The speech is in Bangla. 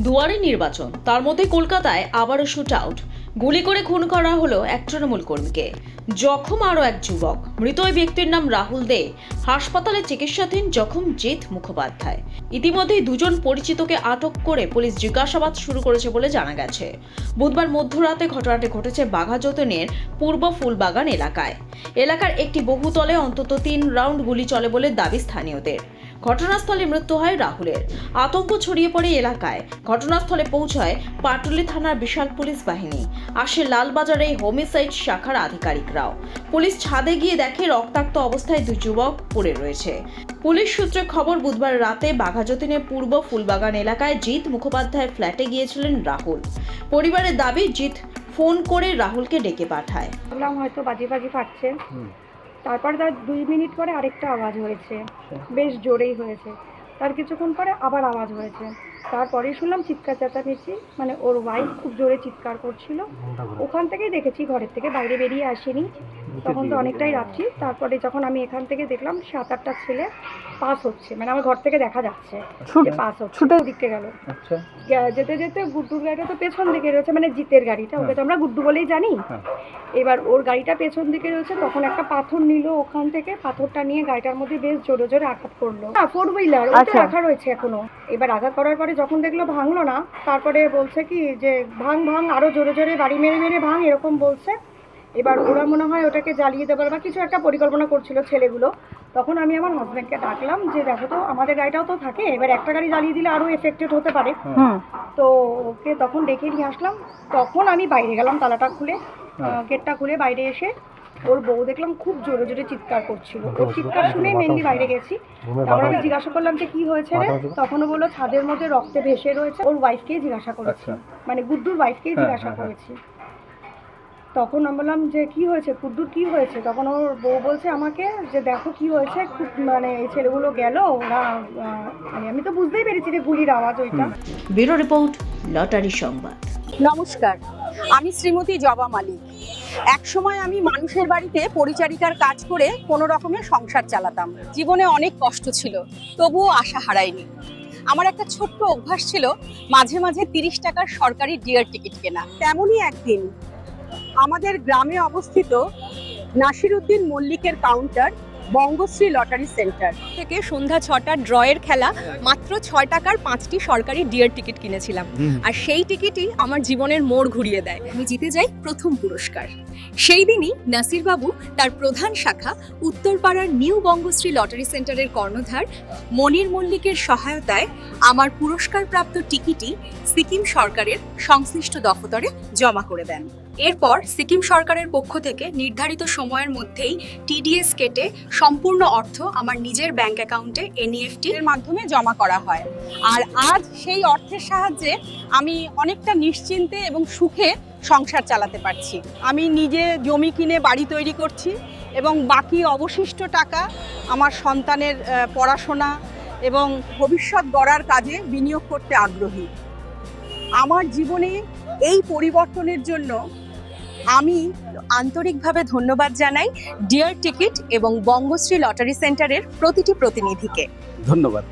দুয়ারে নির্বাচন, তার মধ্যে কলকাতায় আবারও শুট আউট। গুলি করে খুন করা হলো এক তৃণমূল কর্মীকে, জখম আরও এক যুবক। মৃত ওই ব্যক্তির নাম রাহুল দে, হাসপাতালে চিকিৎসাধীন জখম জিৎ মুখোপাধ্যায়। ইতিমধ্যেই দুজন পরিচিতকে আটক করে পুলিশ জিজ্ঞাসাবাদ শুরু করেছে বলে জানা গেছে। বুধবার মধ্যরাতে ঘটনাটি ঘটেছে বাঘাযতীনের পূর্ব ফুলবাগান এলাকার একটি বহুতলে অন্তত 3 রাউন্ড গুলি চলে বলে দাবি স্থানীয়দের। ঘটনাস্থলে মৃত্যু হয় রাহুলের। আতঙ্ক ছড়িয়ে পড়ে এলাকায়। ঘটনাস্থলে পৌঁছায় পাটুলি থানার বিশাল পুলিশ বাহিনী। আসে লালবাজারে হোমিসাইড শাখার আধিকারিকরাও। পুলিশ ছাদে গিয়ে দেখে রক্তাক্ত অবস্থায় 2 যুবক পড়ে রয়েছে। পুলিশ সূত্রে খবর, বুধবার রাতে বাঘাযতীনের পূর্ব ফুলবাগান এলাকায় জিৎ মুখোপাধ্যায়ের ফ্ল্যাটে গিয়েছিলেন রাহুল। পরিবারের দাবি, জিৎ ফোন করে রাহুলকে ডেকে পাঠায়। ভাবলাম হয়তো বাজি ফাটছে, তারপর তার 2 মিনিট পরে আরেকটা আওয়াজ হয়েছে, বেশ জোরেই হয়েছে। তার কিছুক্ষণ পরে আবার আওয়াজ হয়েছে, তারপরেই শুনলাম চিৎকার চেঁচামেচি, মানে ওর ওয়াইফ খুব জোরে চিৎকার করছিল। ওখান থেকেই দেখেছি, ঘরের থেকে বাইরে বেরিয়ে আসেনি, তখন তো অনেকটাই রাত্রি। তারপরে যখন আমি এখান থেকে দেখলাম 7-8টা ছেলে পাস হচ্ছে, মানে আমার ঘর থেকে দেখা যাচ্ছে যে পাস হচ্ছে, ছুটে দিকে গেল। যেতে যেতে গুড্ডুর গাড়িটা তো পেছন দিকে রয়েছে, মানে জিতের গাড়িটা, ওকে তো আমরা গুড্ডু বলেই জানি। এবার ওর গাড়িটা পেছন দিকে রয়েছে, তখন একটা পাথর নিল ওখান থেকে, পাথরটা নিয়ে গাড়িটার মধ্যে বেশ জোরে জোরে আঘাত করলো। 4 হুইলার ওটা রাখা রয়েছে এখনো। এবার আঘাত করার পরে যখন দেখলো ভাঙলো না, তারপরে বলছে কি যে ভাঙ আরো জোরে জোরে বাড়ি মেরে ভাঙ, এরকম বলছে। এবার ওরা মনে হয় ওটাকে জ্বালিয়ে দেবার বা কিছু একটা পরিকল্পনা করছিল ছেলেগুলো। তখন আমি আমার হাজব্যান্ডকে ডাকলাম যে দেখো তো, আমাদের গাড়িটাও তো থাকে, এবার একটা গাড়ি জ্বালিয়ে দিলে আরো এফেক্টেড হতে পারে। তো ওকে তখন ডেকে নিয়ে আসলাম। তখন আমি বাইরে গেলাম, তালাটা খুলে, গেটটা খুলে বাইরে এসে ওর বউ দেখলাম খুব জোরে জোরে চিৎকার করছিল। ওর চিৎকার শুনেই মেনলি বাইরে গেছি। তারপর আমি জিজ্ঞাসা করলাম যে কি হয়েছে রে, তখনও বললো ছাদের মধ্যে রক্তে ভেসে রয়েছে। ওর ওয়াইফকেই জিজ্ঞাসা করেছি, মানে গুড্ডুর ওয়াইফকেই জিজ্ঞাসা করেছি। তখন আমি বললাম যে কি হয়েছে গুড্ডুর, কি হয়েছে? তখন ওর বউ বলছে আমাকে যে দেখো কি হয়েছে, খুব মানে এই ছেলেগুলো গেল, ওরা মানে আমি তো বুঝতেই পেরেছি যে গুলির আওয়াজ ওইটা। ব্যুরো রিপোর্ট, লটারি সংবাদ। নমস্কার, আমি শ্রীমতী জবা মালিক। একসময় আমি মানুষের বাড়িতে পরিচারিকার কাজ করে কোনো রকমে সংসার চালাতাম। জীবনে অনেক কষ্ট ছিল, তবুও আশা হারাইনি। আমার একটা ছোট্ট অভ্যাস ছিল মাঝে মাঝে 30 টাকার সরকারি ডিয়ার টিকিট কেনা। তেমনই একদিন আমাদের গ্রামে অবস্থিত নাসিরউদ্দিন মল্লিকের কাউন্টার বঙ্গশ্রী লটারি সেন্টার থেকে সন্ধ্যা 6টার ড্রয়ের খেলা মাত্র 6 টাকার 5টি সরকারি ডিয়ার টিকিট কিনেছিলাম। আর সেই টিকিটই আমার জীবনের মোড় ঘুরিয়ে দেয়। আমি জিতে যাই প্রথম পুরস্কার। সেই দিনই নাসির বাবু তার প্রধান শাখা উত্তরপাড়ার নিউ বঙ্গশ্রী লটারি সেন্টারের কর্ণধার মনির মল্লিকের সহায়তায় আমার পুরস্কারপ্রাপ্ত টিকিটই সিকিম সরকারের সংশ্লিষ্ট দফতরে জমা করে দেন। এরপর সিকিম সরকারের পক্ষ থেকে নির্ধারিত সময়ের মধ্যেই টিডিএস কেটে সম্পূর্ণ অর্থ আমার নিজের ব্যাংক অ্যাকাউন্টে এনইএফটি এর মাধ্যমে জমা করা হয়। আর আজ সেই অর্থের সাহায্যে আমি অনেকটা নিশ্চিন্তে এবং সুখে সংসার চালাতে পারছি। আমি নিজে জমি কিনে বাড়ি তৈরি করছি এবং বাকি অবশিষ্ট টাকা আমার সন্তানের পড়াশোনা এবং ভবিষ্যৎ গড়ার কাজে বিনিয়োগ করতে আগ্রহী। আমার জীবনে এই পরিবর্তনের জন্য আমি আন্তরিকভাবে ধন্যবাদ জানাই ডিয়ার টিকিট এবং বঙ্গশ্রী লটারি সেন্টারের প্রতিটি প্রতিনিধিকে। ধন্যবাদ।